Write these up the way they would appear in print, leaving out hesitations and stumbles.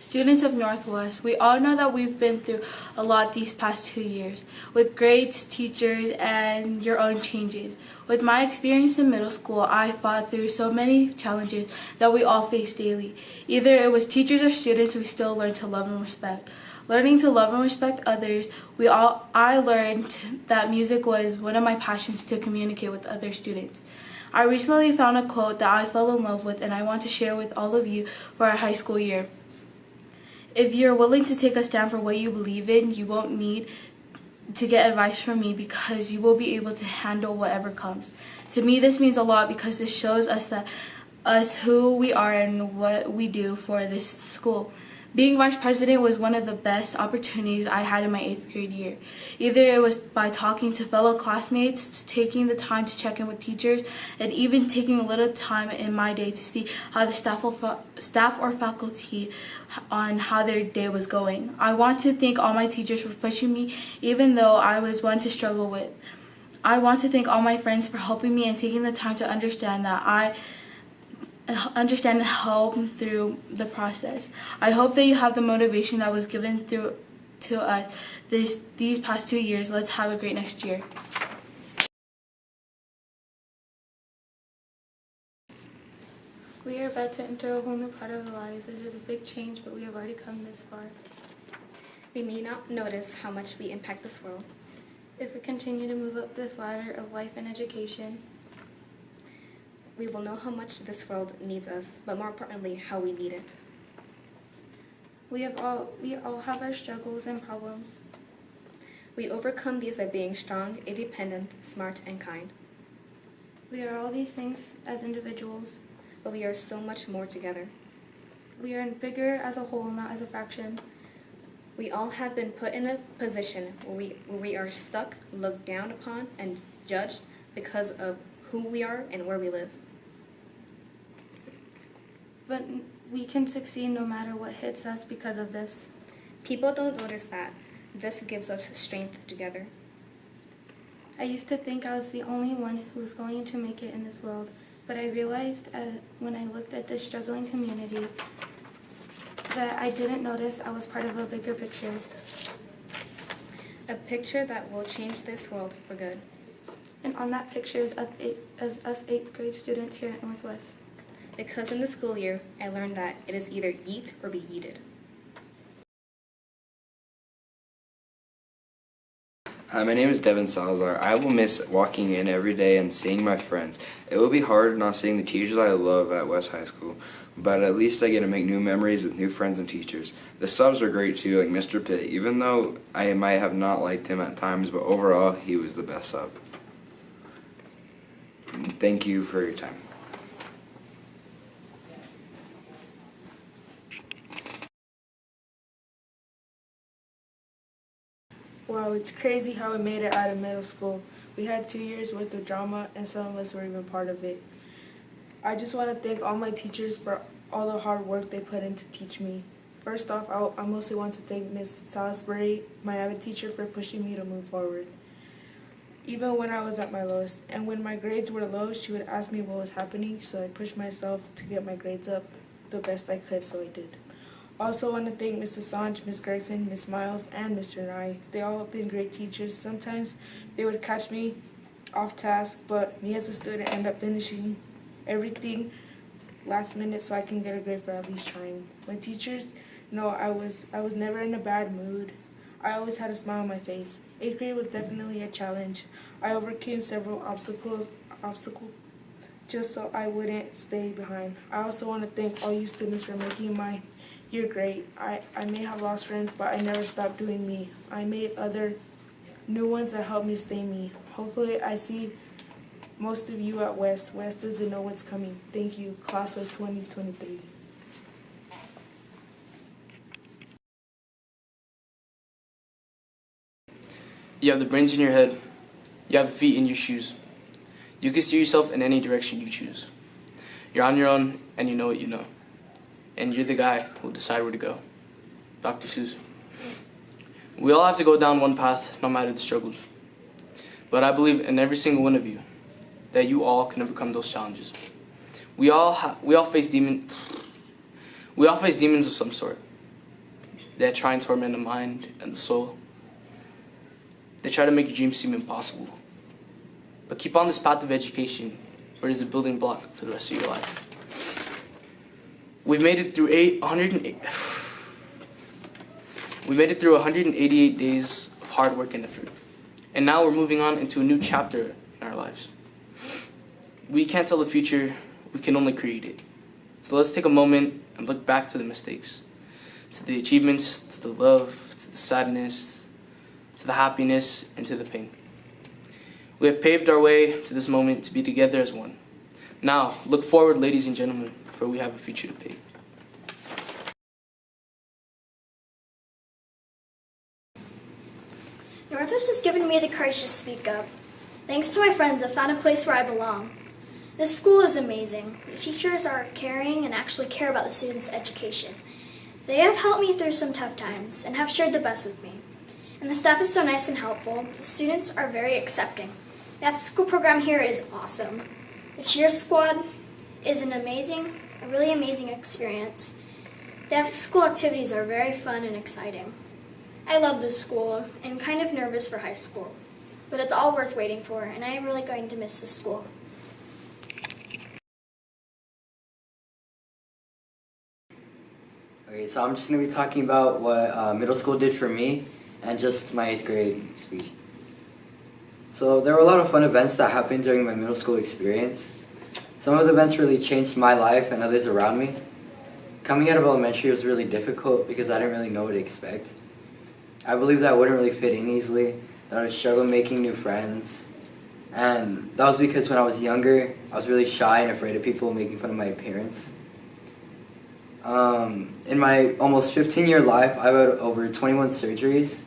Students of Northwest, we all know that we've been through a lot these past 2 years, with grades, teachers, and your own changes. With my experience in middle school, I fought through so many challenges that we all face daily. Either it was teachers or students, we still learned to love and respect. Learning to love and respect others, I learned that music was one of my passions to communicate with other students. I recently found a quote that I fell in love with and I want to share with all of you for our high school year. If you're willing to take a stand for what you believe in, you won't need to get advice from me because you will be able to handle whatever comes. To me, this means a lot because this shows us who we are and what we do for this school. Being vice president was one of the best opportunities I had in my 8th grade year. Either it was by talking to fellow classmates, taking the time to check in with teachers, and even taking a little time in my day to see how the staff or faculty on how their day was going. I want to thank all my teachers for pushing me even though I was one to struggle with. I want to thank all my friends for helping me and taking the time to understand and help through the process. I hope that you have the motivation that was given to us these past 2 years. Let's have a great next year. We are about to enter a whole new part of our lives. It is a big change, but we have already come this far. We may not notice how much we impact this world. If we continue to move up this ladder of life and education, we will know how much this world needs us, but more importantly, how we need it. We all have our struggles and problems. We overcome these by being strong, independent, smart, and kind. We are all these things as individuals, but we are so much more together. We are bigger as a whole, not as a fraction. We all have been put in a position where we are stuck, looked down upon, and judged because of who we are and where we live. But we can succeed no matter what hits us because of this. People don't notice that. This gives us strength together. I used to think I was the only one who was going to make it in this world, but I realized when I looked at this struggling community that I didn't notice I was part of a bigger picture. A picture that will change this world for good. And on that picture is us 8th grade students here at Northwest. Because in the school year, I learned that it is either eat or be yeeted. Hi, my name is Devin Salazar. I will miss walking in every day and seeing my friends. It will be hard not seeing the teachers I love at West High School, but at least I get to make new memories with new friends and teachers. The subs are great too, like Mr. Pitt, even though I might have not liked him at times, but overall, he was the best sub. Thank you for your time. Wow, it's crazy how we made it out of middle school. We had 2 years worth of drama and some of us were even part of it. I just want to thank all my teachers for all the hard work they put in to teach me. First off, I mostly want to thank Ms. Salisbury, my AVID teacher, for pushing me to move forward. Even when I was at my lowest, and when my grades were low, she would ask me what was happening, so I pushed myself to get my grades up the best I could, so I did. Also want to thank Ms. Assange, Ms. Gregson, Ms. Miles, and Mr. Nye. They all have been great teachers. Sometimes they would catch me off task, but me as a student end up finishing everything last minute so I can get a grade for at least trying. My teachers know I was never in a bad mood. I always had a smile on my face. 8th grade was definitely a challenge. I overcame several obstacles just so I wouldn't stay behind. I also want to thank all you students for making my year great. I may have lost friends, but I never stopped doing me. I made other new ones that helped me stay me. Hopefully I see most of you at West. West doesn't know what's coming. Thank you, class of 2023. You have the brains in your head. You have the feet in your shoes. You can steer yourself in any direction you choose. You're on your own, and you know what you know. And you're the guy who will decide where to go. Dr. Seuss. We all have to go down one path, no matter the struggles. But I believe in every single one of you that you all can overcome those challenges. We all face demons of some sort. They try and torment the mind and the soul. They try to make your dreams seem impossible. But keep on this path of education, for it is the building block for the rest of your life. We made it through 188 days of hard work and effort. And now we're moving on into a new chapter in our lives. We can't tell the future, we can only create it. So let's take a moment and look back to the mistakes, to the achievements, to the love, to the sadness, to the happiness, and to the pain. We have paved our way to this moment to be together as one. Now, look forward, ladies and gentlemen, for we have a future to pave. Northwest has given me the courage to speak up. Thanks to my friends, I've found a place where I belong. This school is amazing. The teachers are caring and actually care about the students' education. They have helped me through some tough times and have shared the best with me. And the staff is so nice and helpful. The students are very accepting. The after-school program here is awesome. The cheer squad is a really amazing experience. The after-school activities are very fun and exciting. I love this school and kind of nervous for high school, but it's all worth waiting for, and I am really going to miss this school. Okay, so I'm just going to be talking about what middle school did for me and just my 8th grade speech. So there were a lot of fun events that happened during my middle school experience. Some of the events really changed my life and others around me. Coming out of elementary was really difficult because I didn't really know what to expect. I believed that I wouldn't really fit in easily, that I would struggle making new friends. And that was because when I was younger, I was really shy and afraid of people making fun of my appearance. In my almost 15-year life, I've had over 21 surgeries.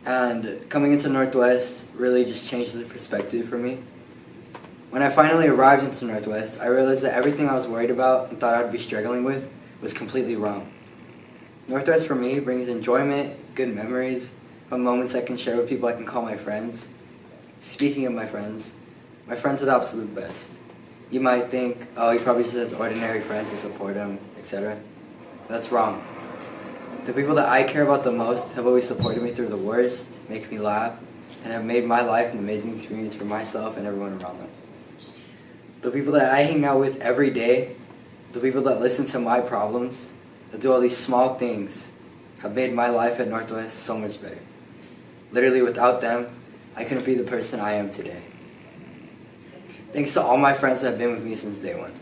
And coming into Northwest really just changed the perspective for me. When I finally arrived into Northwest, I realized that everything I was worried about and thought I'd be struggling with was completely wrong. Northwest for me brings enjoyment, good memories, fun moments I can share with people I can call my friends. Speaking of my friends are the absolute best. You might think, oh, he probably just has ordinary friends to support him, etc. That's wrong. The people that I care about the most have always supported me through the worst, make me laugh, and have made my life an amazing experience for myself and everyone around them. The people that I hang out with every day, the people that listen to my problems, that do all these small things, have made my life at Northwest so much better. Literally without them, I couldn't be the person I am today. Thanks to all my friends that have been with me since day one.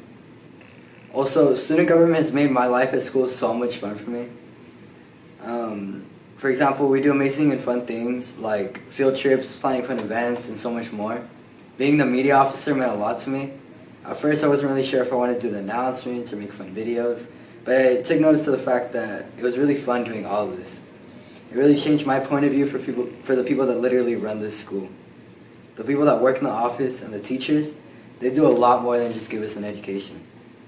Also, student government has made my life at school so much fun for me. For example, we do amazing and fun things like field trips, planning fun events, and so much more. Being the media officer meant a lot to me. At first, I wasn't really sure if I wanted to do the announcements or make fun videos, but I took notice to the fact that it was really fun doing all of this. It really changed my point of view for the people that literally run this school. The people that work in the office and the teachers, they do a lot more than just give us an education.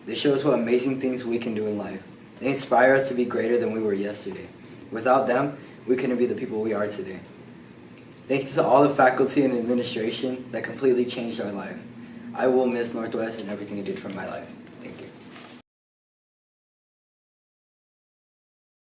They show us what amazing things we can do in life. They inspire us to be greater than we were yesterday. Without them, we couldn't be the people we are today. Thanks to all the faculty and administration that completely changed our life. I will miss Northwest and everything it did for my life.